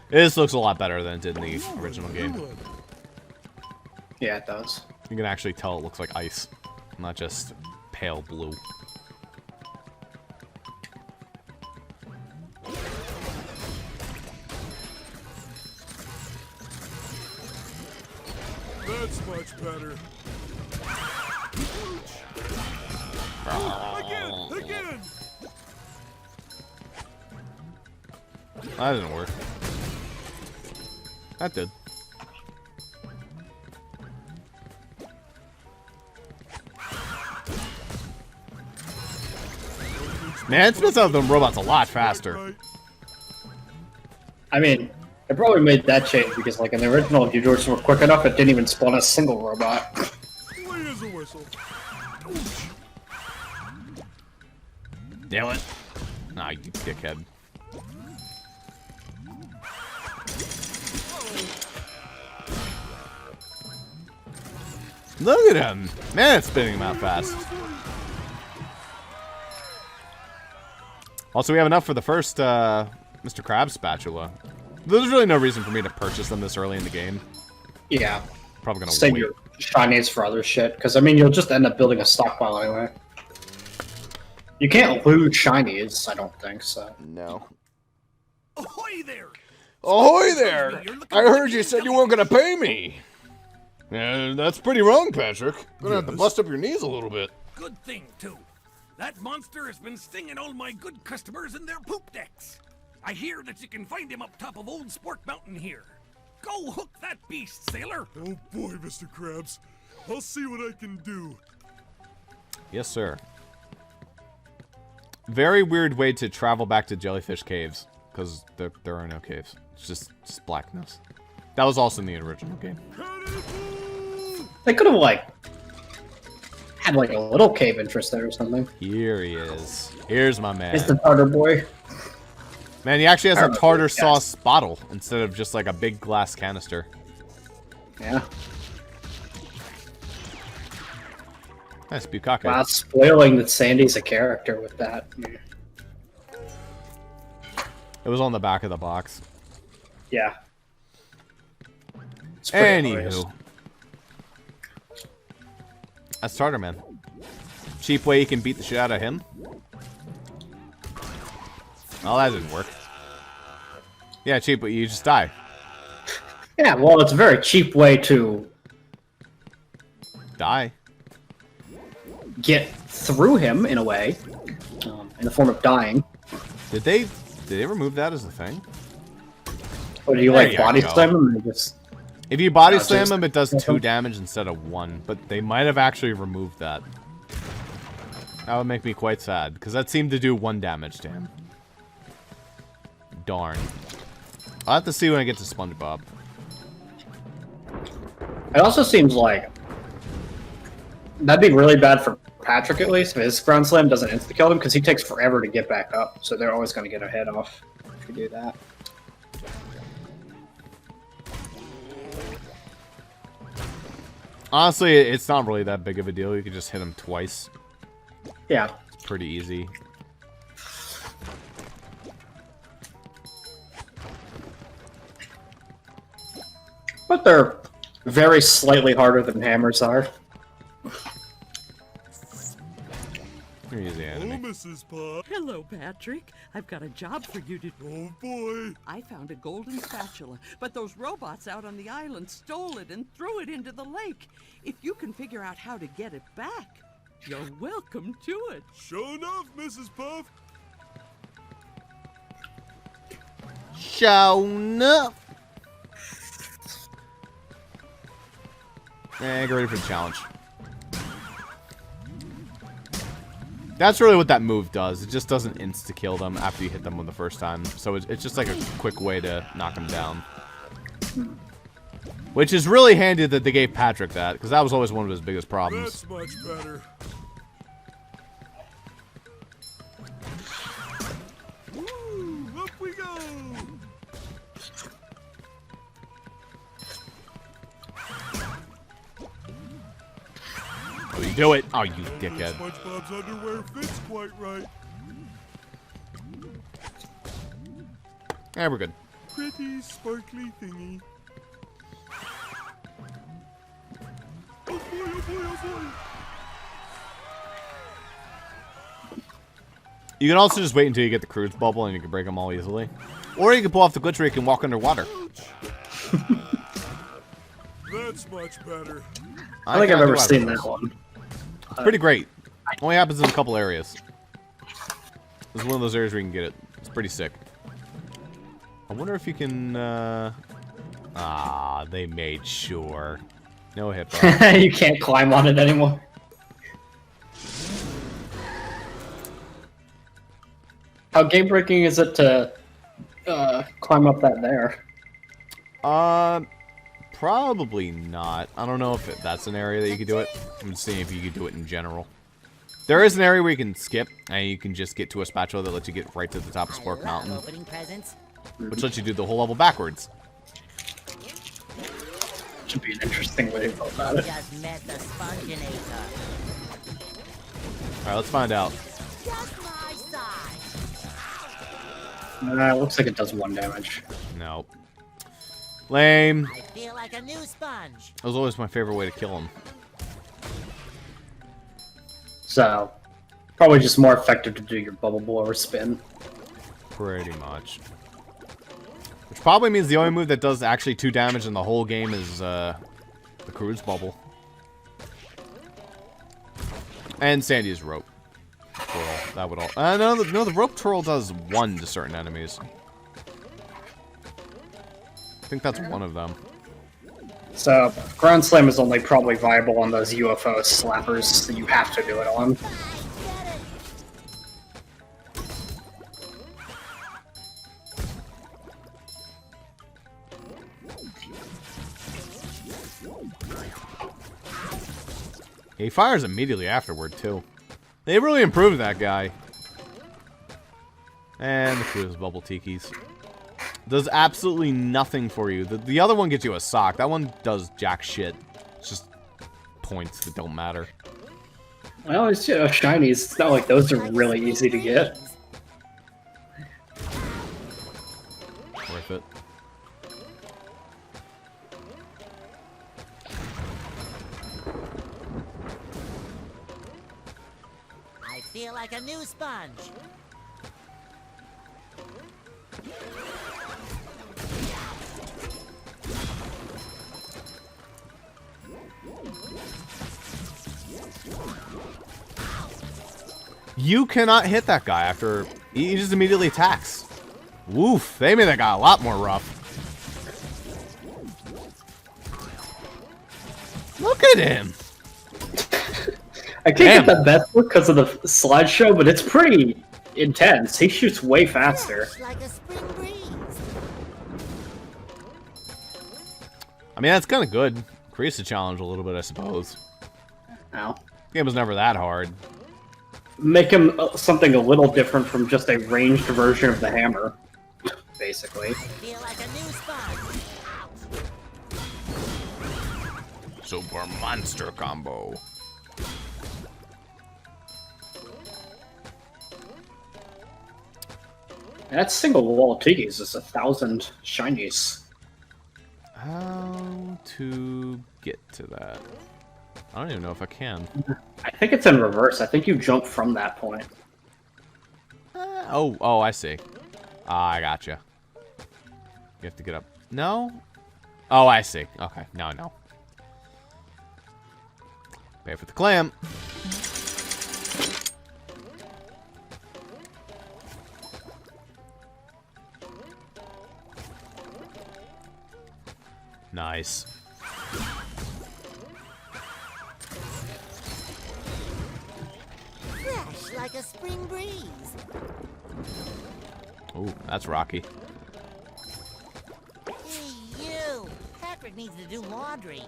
This looks a lot better than it did in the original game. Yeah, it does. You can actually tell it looks like ice, not just pale blue. That's much better. Again! That didn't work. That did. Man, it spits out them robots a lot faster. I mean, they probably made that change because, like, in the original, if you doors were quick enough, it didn't even spawn a single robot. Clean as a whistle. Damn it. Nah, you dickhead. Look at him! Man, it's spinning him out fast. Also, we have enough for the first Mr. Krabs spatula. There's really no reason for me to purchase them this early in the game. Yeah. Probably gonna Save wait. your shinies for other shit, because, I mean, you'll just end up building a stockpile anyway. You can't lose shinies, I don't think, so. No. Ahoy there! Ahoy there! I heard you said you weren't gonna pay me! Yeah, that's pretty wrong, Patrick. Gonna have to bust up your knees a little bit. Good thing, too. That monster has been stinging all my good customers in their poop decks. I hear that you can find him up top of Old Sport Mountain here. Go hook that beast, sailor! Oh boy, Mr. Krabs. I'll see what I can do. Yes, sir. Very weird way to travel back to Jellyfish Caves, because there are no caves. It's just blackness. That was also in the original game. They could have, like, had, like, a little cave interest there or something. Here he is. Here's my man. It's the Tartar boy. Man, he actually has I a remember tartar those guys. sauce bottle instead of just like a big glass canister. Yeah. Nice Bukake. Wow, spoiling that Sandy's a character with that. It was on the back of the box. Yeah. It's pretty hilarious. Anywho. That's Tartar Man. Cheap way you can beat the shit out of him. Oh, that didn't work. Yeah, cheap, but you just die. Yeah, well, it's a very cheap way to Die. get through him, in a way, in the form of dying. Did they remove that as a thing? Or do you, There like, you body go. slam him and just... If you body No, slam just- him, it does 2 damage instead of 1, but they might have actually removed that. That would make me quite sad, because that seemed to do 1 damage to him. Darn. I'll have to see when I get to Spongebob. It also seems like that'd be really bad for Patrick, at least, if his ground slam doesn't insta-kill him, because he takes forever to get back up, so they're always going to get a head off if you do that. Honestly, it's not really that big of a deal. You can just hit him twice. Yeah. It's pretty easy. But they're very slightly harder than hammers are. You're easy Oh, enemy. Mrs. Pop. Hello, Patrick. I've got a job for you to do. Oh, boy. I found a golden spatula, but those robots out on the island stole it and threw it into the lake. If you can figure out how to get it back, you're welcome to it. Sure enough, Mrs. Puff. Show enough. Get ready for the challenge. That's really what that move does. It just doesn't insta-kill them after you hit them the first time. So it's just like a quick way to knock them down. Which is really handy that they gave Patrick that, because that was always one of his biggest problems. That's much better. Woo, up we go. Oh, you do it. Oh, you dickhead. SpongeBob's underwear fits quite right. Yeah, we're good. Pretty sparkly thingy. Oh boy, oh boy, oh boy. You can also just wait until you get the cruise bubble and you can break them all easily. Or you can pull off the glitch where you can walk underwater. That's much better. I think I've ever seen that one. Pretty great. Only happens in a couple areas. This is one of those areas where you can get it. It's pretty sick. I wonder if you can, they made sure. No hippo. You can't climb on it anymore. How game-breaking is it to climb up that there? Probably not. I don't know if that's an area that you could do it. I'm just seeing if you could do it in general. There is an area where you can skip, and you can just get to a spatula that lets you get right to the top of Spork Mountain. Opening presents. Which lets you do the whole level backwards. Should be an interesting way to go about it. Just met the Sponginator. Alright, let's find out. Just my size. Looks like it does 1 damage. No. Lame. I feel like a new sponge. That was always my favorite way to kill him. So, probably just more effective to do your bubble blower spin. Pretty much. Which probably means the only move that does actually 2 damage in the whole game is the cruise bubble. And Sandy's rope twirl. That would all. No, the rope twirl does 1 to certain enemies. I think that's one of them. So, ground slam is only probably viable on those UFO slappers that you have to do it on. He fires immediately afterward, too. They really improved that guy. And the cruise bubble tikis. Does absolutely nothing for you. The other one gets you a sock. That one does jack shit. It's just points that don't matter. Well, it's shinies. It's not like those are really easy to get. Worth it. I feel like a new sponge. You cannot hit that guy after... He just immediately attacks. Woof. They made that guy a lot more rough. Look at him. I can't get the best look because of the slideshow, but it's pretty intense. He shoots way faster. Fresh like a spring breeze. I mean, that's kind of good. Increase the challenge a little bit, I suppose. Ow. Game was never that hard. Make him something a little different from just a ranged version of the hammer, basically. Feel like a new sponge. Super monster combo. That single wall of Tiggies is 1,000 shinies. How to get to that? I don't even know if I can. I think it's in reverse. I think you jump from that point. Oh, I see. Ah, I gotcha. You have to get up. No? Oh, I see. Okay, now I know. Pay for the clam. Nice. Fresh like a spring breeze. Oh, that's rocky. Hey, you! Patrick needs to do laundry.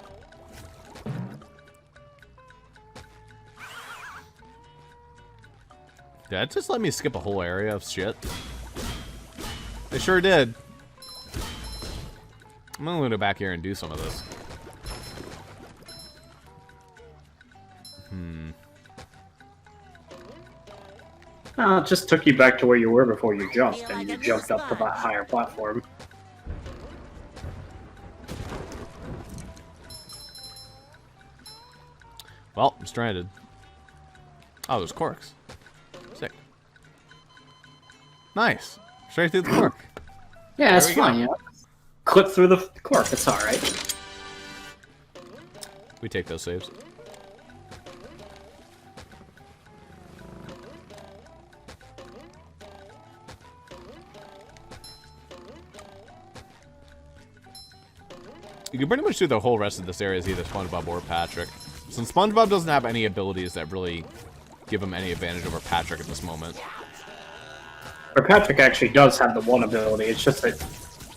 Did it just let me skip a whole area of shit? They sure did. I'm gonna go back here and do some of this. It just took you back to where you were before you jumped, and you jumped up to that higher platform. Well, I'm stranded. Oh, there's corks. Sick. Nice. Straight through the cork. Yeah, it's There we fine, go. you know. Clip through the cork, it's alright. We take those saves. You can pretty much do the whole rest of this area as either Spongebob or Patrick. Since Spongebob doesn't have any abilities that really give him any advantage over Patrick at this moment. Or Patrick actually does have the one ability, it's just that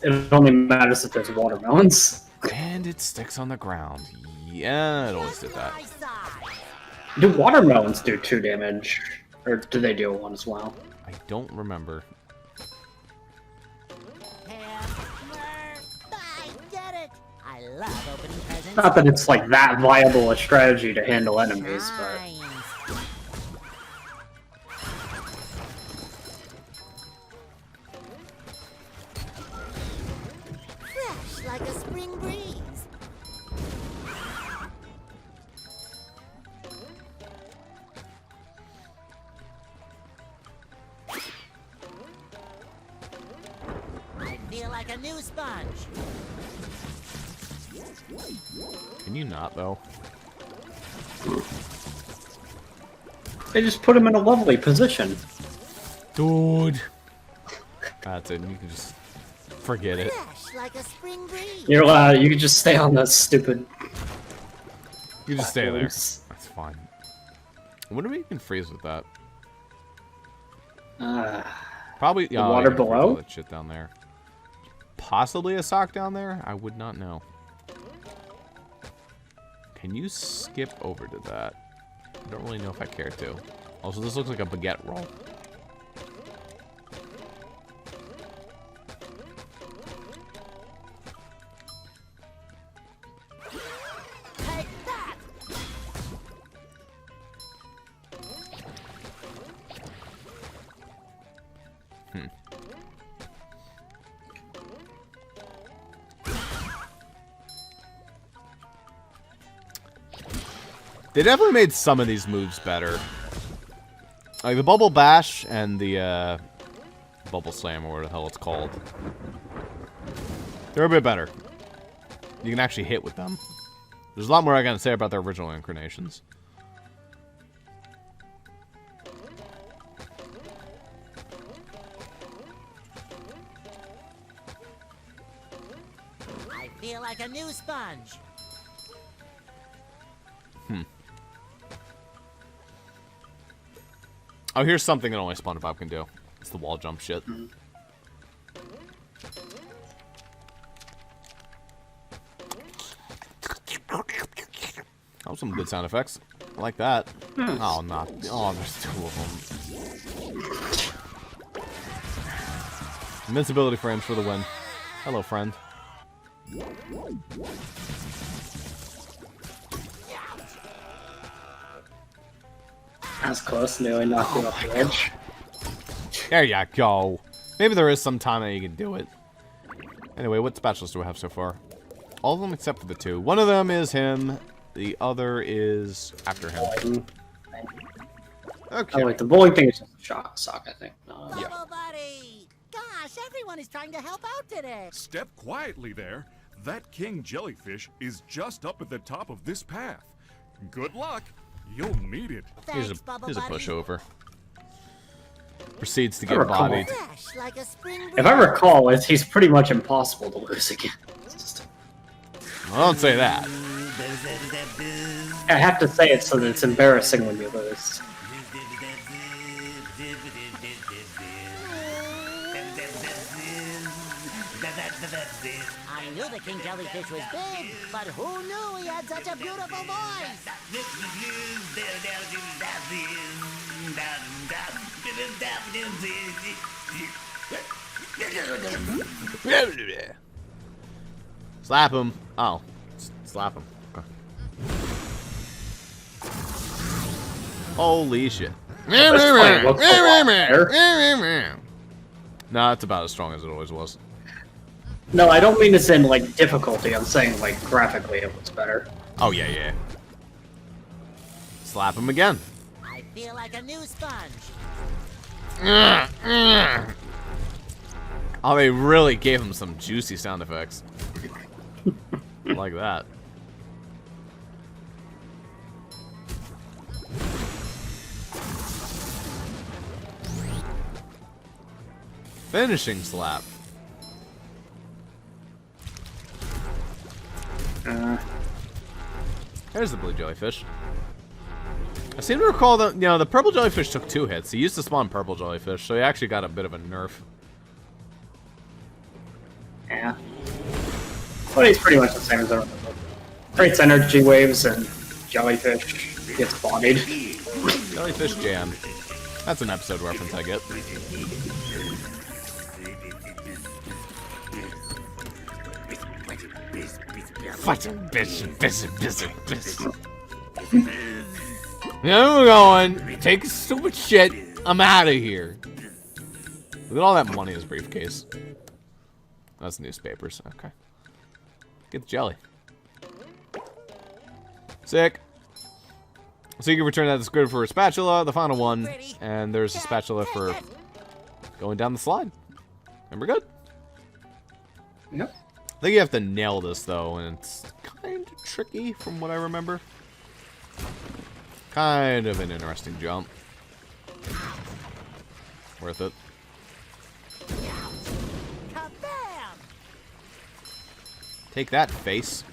it only matters if there's watermelons. And it sticks on the ground. Yeah, it always did that. My side. Do watermelons do 2 damage? Or do they do 1 as well? I don't remember. Hammer. I get it. I love opening presents. Not that it's like that viable a strategy to handle enemies, but... Times. Fresh like a spring breeze. I feel like a new sponge. Can you not, though? They just put him in a lovely position. Dude. That's it. You can just forget it. Fresh like a spring breeze. You're allowed, you can just stay on that stupid... You just stay there. platforms. That's fine. I wonder if you can freeze with that. Probably. The water you can freeze below? all that shit down there. Possibly a sock down there? I would not know. Can you skip over to that? I don't really know if I care to. Also, this looks like a baguette roll. Take that. They definitely made some of these moves better. Like the Bubble Bash and the Bubble Slam, or whatever the hell it's called. They're a bit better. You can actually hit with them. There's a lot more I gotta say about their original incarnations. I feel like a new sponge. Oh, here's something that only Spongebob can do. It's the wall jump shit. Oh, some good sound effects. I like that. Oh, not. Oh, there's 2 of them. Invincibility frames for the win. Hello, friend. That's close. Nearly knocked you off the edge. There you go. Maybe there is some time that you can do it. Anyway, what spatulas do we have so far? All of them except for the 2. One of them is him. The other is after him. Okay. Oh, wait, the bowling thing is just a sock, I think. Yeah. Buddy! Gosh, everyone is trying to help out today. Step quietly there. That king jellyfish is just up at the top of this path. Good luck. You'll need it. Here's Thanks, Bubble a Buddy. pushover. Proceeds to get bodied. Fresh, like a spring If I recall, he's pretty much impossible to lose again. Well, don't say that. I have to say it so that it's embarrassing when you lose. I knew the king jellyfish was big, but who knew he had such a beautiful voice? Slap him. Oh. Slap him. Okay. Holy shit. No, it's about as strong as it always was. No, I don't mean this in, like, difficulty. I'm saying, like, graphically it looks better. Oh, yeah, yeah. Slap him again. I feel like a new sponge. Oh, they really gave him some juicy sound effects. Like that. Finishing slap. There's the blue jellyfish. I seem to recall that, you know, the purple jellyfish took 2 hits. He used to spawn purple jellyfish, so he actually got a bit of a nerf. Yeah. But he's pretty much the same as everyone else. Creates energy waves and jellyfish gets bodied. Jellyfish jam. That's an episode reference I get. Fucking bitch. Yeah, we're going. Take a stupid shit. I'm out of here. Look at all that money in his briefcase. That's newspapers. Okay. Get the jelly. Sick. So you can return that to Squid for a spatula, the final one. And there's a spatula for going down the slide. And we're good. Yep. I think you have to nail this, though, and it's kind of tricky from what I remember. Kind of an interesting jump. Worth it. Take that, face.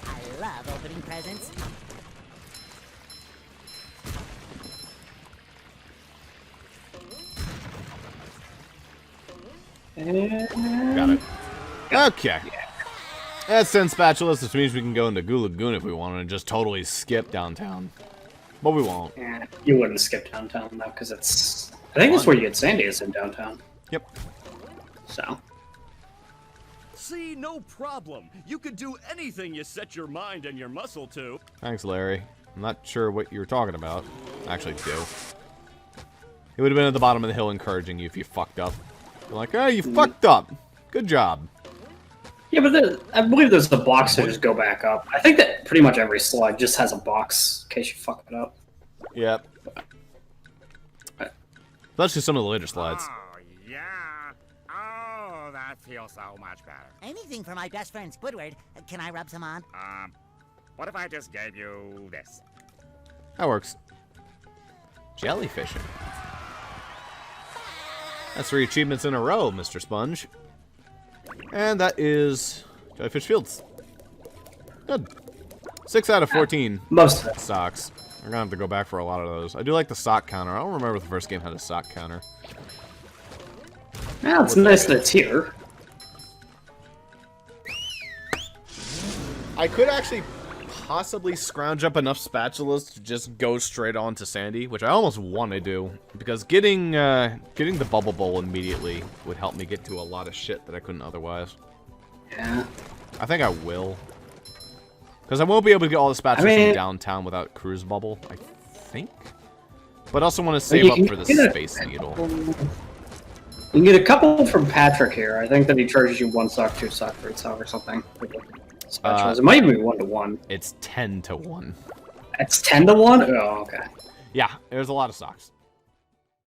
I love opening presents. Got it. Okay. That's 10 spatulas, which means we can go into Goo Lagoon if we want and just totally skip downtown. But we won't. Yeah, you wouldn't skip downtown, though, because it's... I think that's where you get Sandy is in downtown. Yep. So... See, no problem. You could do anything you set your mind and your muscle to. Thanks, Larry. I'm not sure what you're talking about. I actually do. It would have been at the bottom of the hill encouraging you if you fucked up. You're like, oh, you fucked up. Good job. Yeah, but I believe there's a box to just go back up. I think that pretty much every slide just has a box in case you fuck it up. Yep. Especially some of the later slides. Oh, yeah. Oh, that feels so much better. Anything for my best friend Squidward. Can I rub some on? What if I just gave you this? That works. Jellyfishing. That's 3 achievements in a row, Mr. Sponge. And that is Jellyfish Fields. Good. 6 out of 14 Most of it. socks. We're gonna have to go back for a lot of those. I do like the sock counter. I don't remember if the first game had a sock counter. Yeah, it's nice that it's here. I could actually possibly scrounge up enough spatulas to just go straight on to Sandy, which I almost want to do, because getting the bubble bowl immediately would help me get to a lot of shit that I couldn't otherwise. Yeah. I think I will. Because I won't be able to get all the spatulas from downtown without Cruise Bubble, I think. But I also want to save up for the Space Needle. You can get a couple from Patrick here. I think that he charges you 1 sock, 2 sock for each sock or something. Spatulas. It might be 1 to 1. It's 10 to 1. It's 10 to 1? Oh, okay. Yeah, there's a lot of socks.